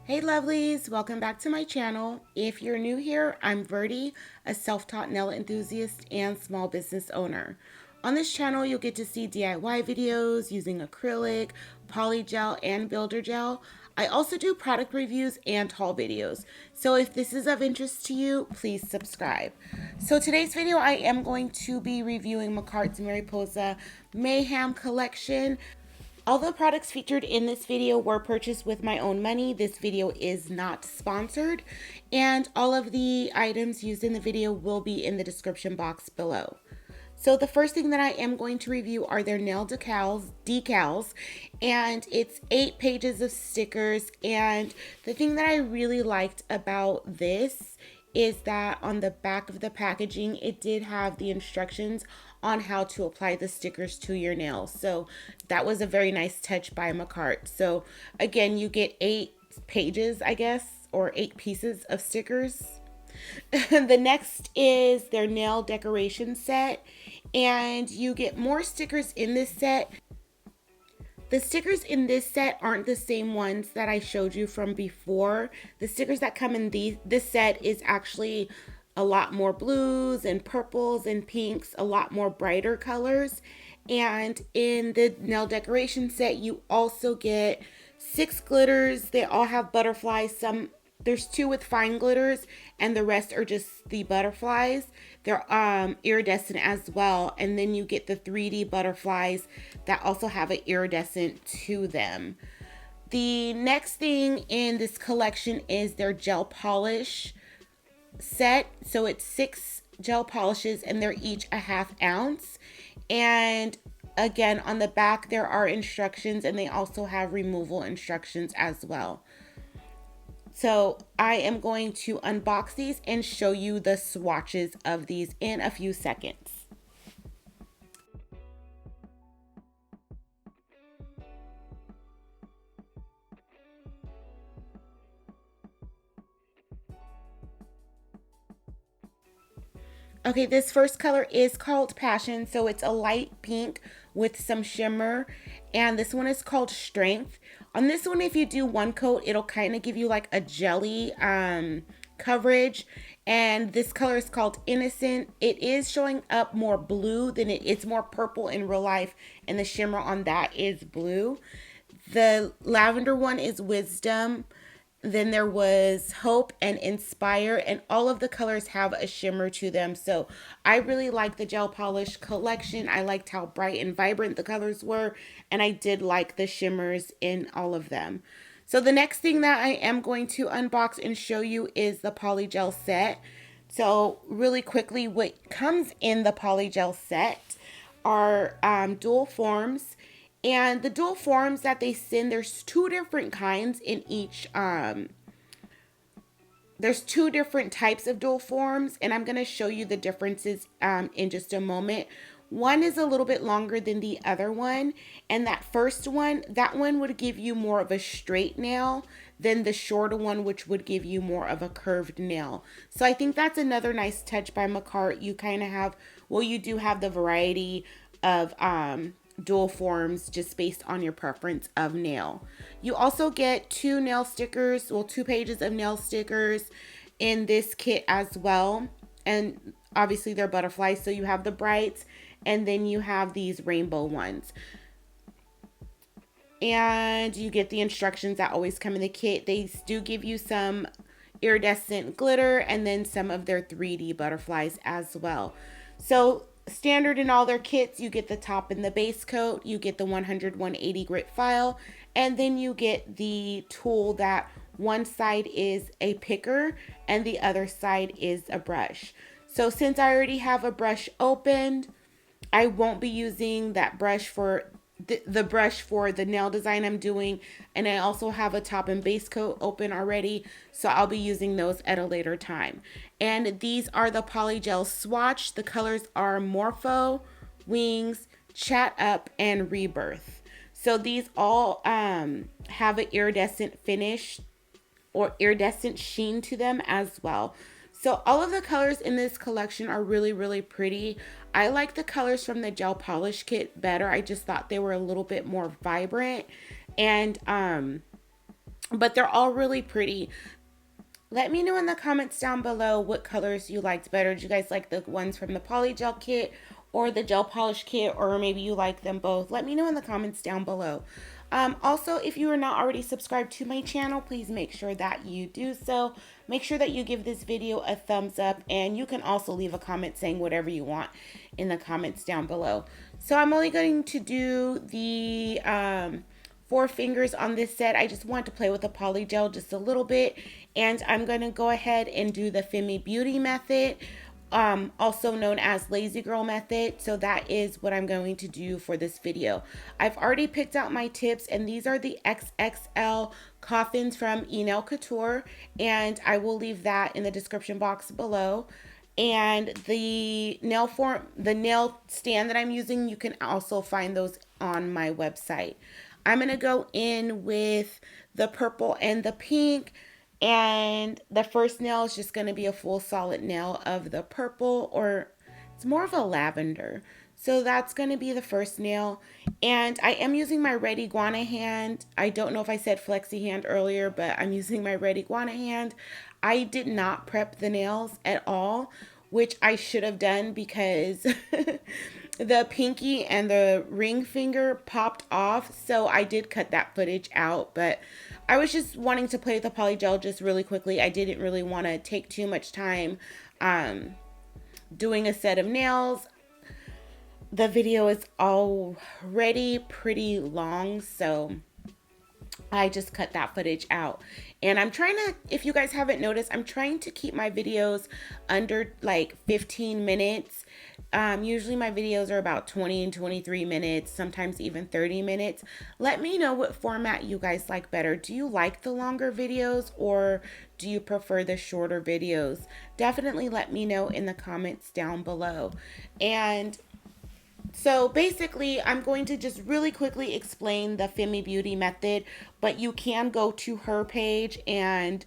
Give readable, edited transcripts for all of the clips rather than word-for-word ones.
Hey lovelies, welcome back to my channel. If you're new here, I'm Verdie, a self-taught nail enthusiast and small business owner. On this channel, you'll get to see DIY videos using acrylic, polygel, and builder gel. I also do product reviews and haul videos. So if this is of interest to you, please subscribe. So today's video, I am going to be reviewing Makartt Mariposa Mayhem collection. All the products featured in this video were purchased with my own money. This video is not sponsored, and all of the items used in the video will be in the description box below. So the first thing that I am going to review are their nail decals, and it's 8 pages of stickers. And the thing that I really liked about this is that on the back of the packaging, it did have the instructions on how to apply the stickers to your nails. So that was a very nice touch by Makartt. So again, you get 8 pages, I guess, or 8 pieces of stickers. The next is their nail decoration set, and you get more stickers in this set. The stickers in this set aren't the same ones that I showed you from before. The stickers that come in this set is actually a lot more blues and purples and pinks, a lot more brighter colors. And in the nail decoration set, you also get 6 glitters. They all have butterflies. There's 2 with fine glitters, and the rest are just the butterflies. They're iridescent as well. And then you get the 3D butterflies that also have an iridescent to them. The next thing in this collection is their gel polish set. So it's 6 gel polishes, and they're each a ½ ounce. And again, on the back, there are instructions, and they also have removal instructions as well. So I am going to unbox these and show you the swatches of these in a few seconds. Okay, this first color is called Passion, so it's a light pink with some shimmer, and this one is called Strength. On this one, if you do one coat, it'll kind of give you like a jelly coverage, and this color is called Innocent. It is showing up more blue than it's more purple in real life, and the shimmer on that is blue. The lavender one is Wisdom. Then there was Hope and Inspire, and all of the colors have a shimmer to them. So I really like the gel polish collection. I liked how bright and vibrant the colors were, and I did like the shimmers in all of them. So the next thing that I am going to unbox and show you is the polygel set. So really quickly, what comes in the polygel set are dual forms. And the dual forms that they send, there's 2 different kinds in each. There's 2 different types of dual forms, and I'm going to show you the differences in just a moment. One is a little bit longer than the other one, and that first one, that one would give you more of a straight nail than the shorter one, which would give you more of a curved nail. So I think that's another nice touch by Makartt. You kind of have, well, you do have the variety of dual forms just based on your preference of nail. You also get 2 nail stickers, well, 2 pages of nail stickers in this kit as well. And obviously they're butterflies, so you have the brights, and then you have these rainbow ones. And you get the instructions that always come in the kit. They do give you some iridescent glitter and then some of their 3D butterflies as well. So standard in all their kits, you get the top and the base coat, you get the 100/180 grit file, and then you get the tool that one side is a picker and the other side is a brush. So since I already have a brush opened, I won't be using that brush for the brush for the nail design I'm doing, and I also have a top and base coat open already, so I'll be using those at a later time. And these are the polygel swatch. The colors are Morpho, Wings, Chat Up, and Rebirth. So these all have an iridescent finish or iridescent sheen to them as well. So all of the colors in this collection are really, really pretty. I like the colors from the gel polish kit better. I just thought they were a little bit more vibrant. And but they're all really pretty. Let me know in the comments down below what colors you liked better. Do you guys like the ones from the Polygel kit or the gel polish kit, or maybe you like them both? Let me know in the comments down below. Also, if you are not already subscribed to my channel, please make sure that you do so. Make sure that you give this video a thumbs up, and you can also leave a comment saying whatever you want in the comments down below. So I'm only going to do the 4 fingers on this set. I just want to play with the polygel just a little bit, and I'm going to go ahead and do the Femi Beauty Method, also known as Lazy Girl Method. So that is what I'm going to do for this video. I've already picked out my tips, and these are the XXL coffins from Nail Couture, and I will leave that in the description box below. And the nail stand that I'm using, you can also find those on my website. I'm going to go in with the purple and the pink. And the first nail is just going to be a full solid nail of the purple, or it's more of a lavender. So that's going to be the first nail. And I am using my red Iguana hand. I don't know if I said flexi hand earlier, but I'm using my red Iguana hand. I did not prep the nails at all, which I should have done, because the pinky and the ring finger popped off. So I did cut that footage out, but I was just wanting to play with the polygel just really quickly. I didn't really want to take too much time doing a set of nails. The video is already pretty long, so I just cut that footage out. And I'm trying to, if you guys haven't noticed, I'm trying to keep my videos under like 15 minutes. Usually my videos are about 20 and 23 minutes, sometimes even 30 minutes. Let me know what format you guys like better. Do you like the longer videos, or do you prefer the shorter videos? Definitely let me know in the comments down below. And so basically, I'm going to just really quickly explain the Femi Beauty Method, but you can go to her page, and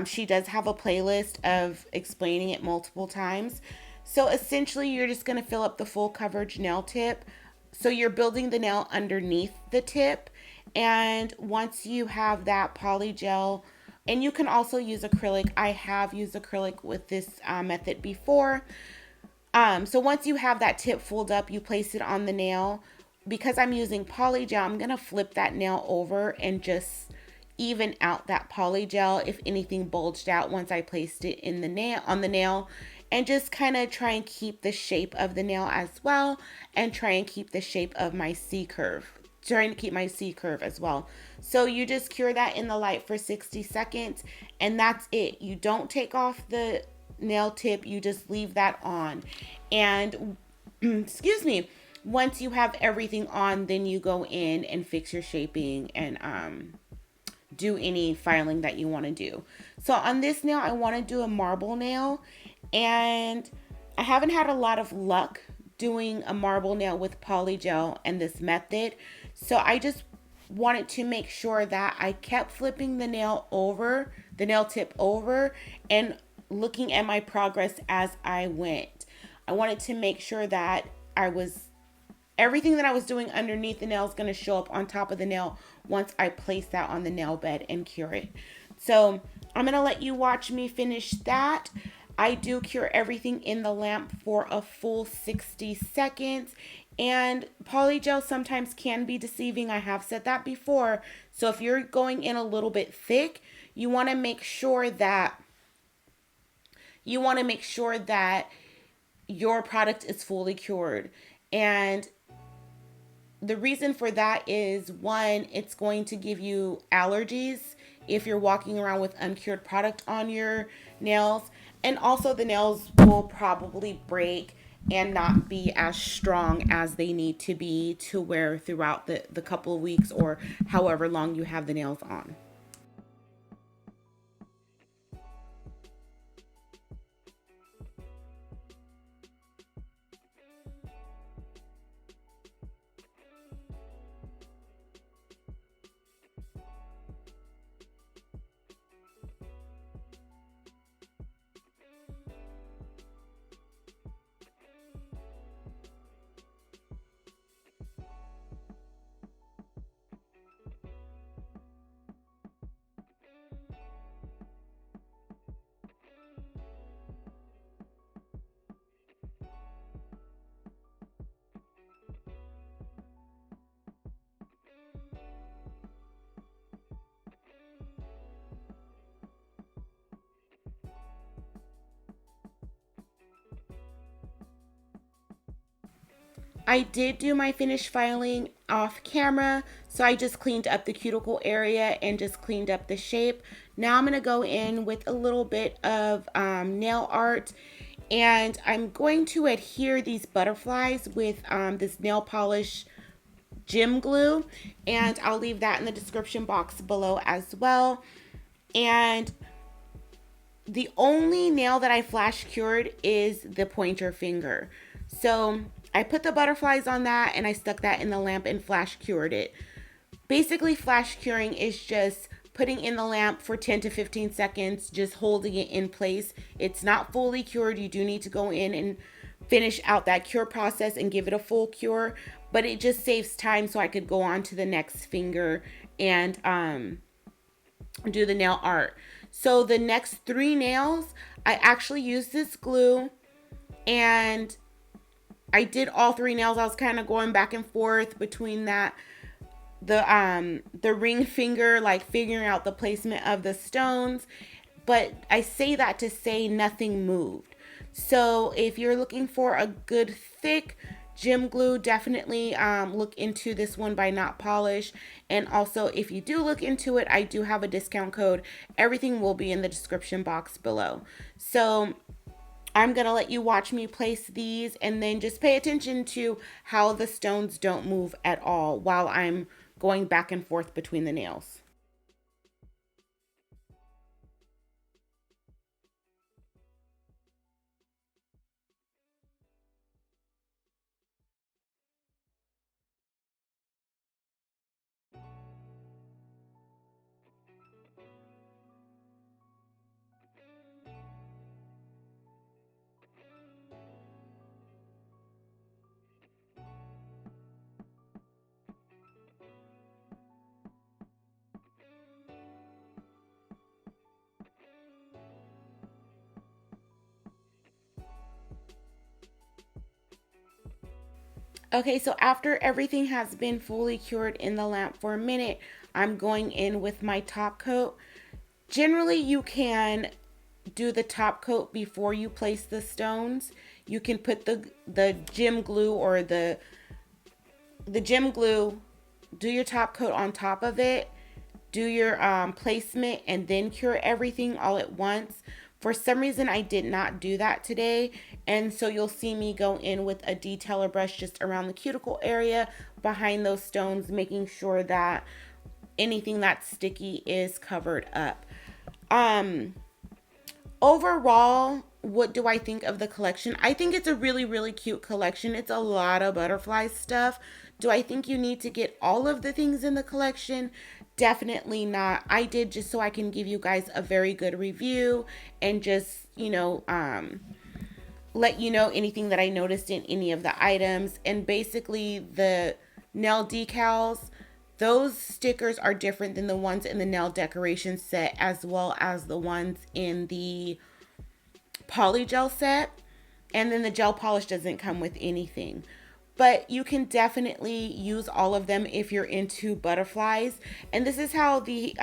she does have a playlist of explaining it multiple times. So essentially, you're just going to fill up the full coverage nail tip. So you're building the nail underneath the tip. And once you have that polygel, and you can also use acrylic. I have used acrylic with this method before. So once you have that tip folded up, you place it on the nail. Because I'm using polygel, I'm going to flip that nail over and just even out that polygel if anything bulged out once I placed it in the nail, on the nail, and just kind of try and keep the shape of the nail as well, and try and keep the shape of my C curve. Trying to keep my C curve as well. So you just cure that in the light for 60 seconds, and that's it. You don't take off the nail tip, you just leave that on. And excuse me, once you have everything on, then you go in and fix your shaping and do any filing that you want to do. So on this nail, I want to do a marble nail, and I haven't had a lot of luck doing a marble nail with polygel and this method. So I just wanted to make sure that I kept flipping the nail over, the nail tip over, and looking at my progress as I went. I wanted to make sure that everything that I was doing underneath the nail is going to show up on top of the nail once I place that on the nail bed and cure it. So I'm going to let you watch me finish that. I do cure everything in the lamp for a full 60 seconds. And polygel sometimes can be deceiving. I have said that before. So if you're going in a little bit thick, you want to make sure that your product is fully cured. And the reason for that is, one, it's going to give you allergies if you're walking around with uncured product on your nails. And also the nails will probably break and not be as strong as they need to be to wear throughout the couple of weeks or however long you have the nails on. I did do my finish filing off camera, so I just cleaned up the cuticle area and just cleaned up the shape. Now I'm going to go in with a little bit of nail art, and I'm going to adhere these butterflies with this nail polish gym glue, and I'll leave that in the description box below as well. And the only nail that I flash cured is the pointer finger. So I put the butterflies on that and I stuck that in the lamp and flash cured it. Basically, flash curing is just putting in the lamp for 10 to 15 seconds, just holding it in place. It's not fully cured. You do need to go in and finish out that cure process and give it a full cure, but it just saves time so I could go on to the next finger and do the nail art. So the next 3 nails, I actually used this glue, and I did all 3 nails. I was kind of going back and forth between that, the ring finger, like figuring out the placement of the stones. But I say that to say nothing moved. So if you're looking for a good thick gym glue, definitely look into this one by Not Polish. And also, if you do look into it, I do have a discount code. Everything will be in the description box below. So I'm going to let you watch me place these, and then just pay attention to how the stones don't move at all while I'm going back and forth between the nails. Okay, so after everything has been fully cured in the lamp for a minute, I'm going in with my top coat. Generally, you can do the top coat before you place the stones. You can put the gym glue or the gym glue, do your top coat on top of it, do your placement, and then cure everything all at once. For some reason, I did not do that today, and so you'll see me go in with a detailer brush just around the cuticle area behind those stones, making sure that anything that's sticky is covered up. Overall, what do I think of the collection? I think it's a really, really cute collection. It's a lot of butterfly stuff. Do I think you need to get all of the things in the collection? Definitely not. I did just so I can give you guys a very good review and just, let you know anything that I noticed in any of the items. And basically the nail decals, those stickers are different than the ones in the nail decoration set, as well as the ones in the Polygel set. And then the gel polish doesn't come with anything. But you can definitely use all of them if you're into butterflies. And this is how the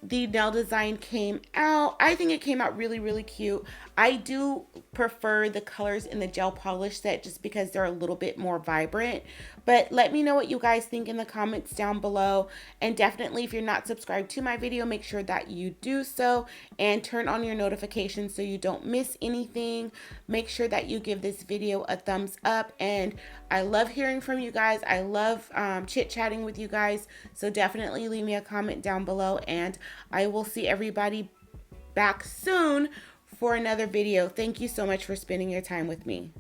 nail design came out. I think it came out really, really cute. I do prefer the colors in the gel polish set just because they're a little bit more vibrant. But let me know what you guys think in the comments down below. And definitely, if you're not subscribed to my video, make sure that you do so and turn on your notifications so you don't miss anything. Make sure that you give this video a thumbs up. And I love hearing from you guys. I love chit-chatting with you guys. So definitely leave me a comment down below, and I will see everybody back soon for another video. Thank you so much for spending your time with me.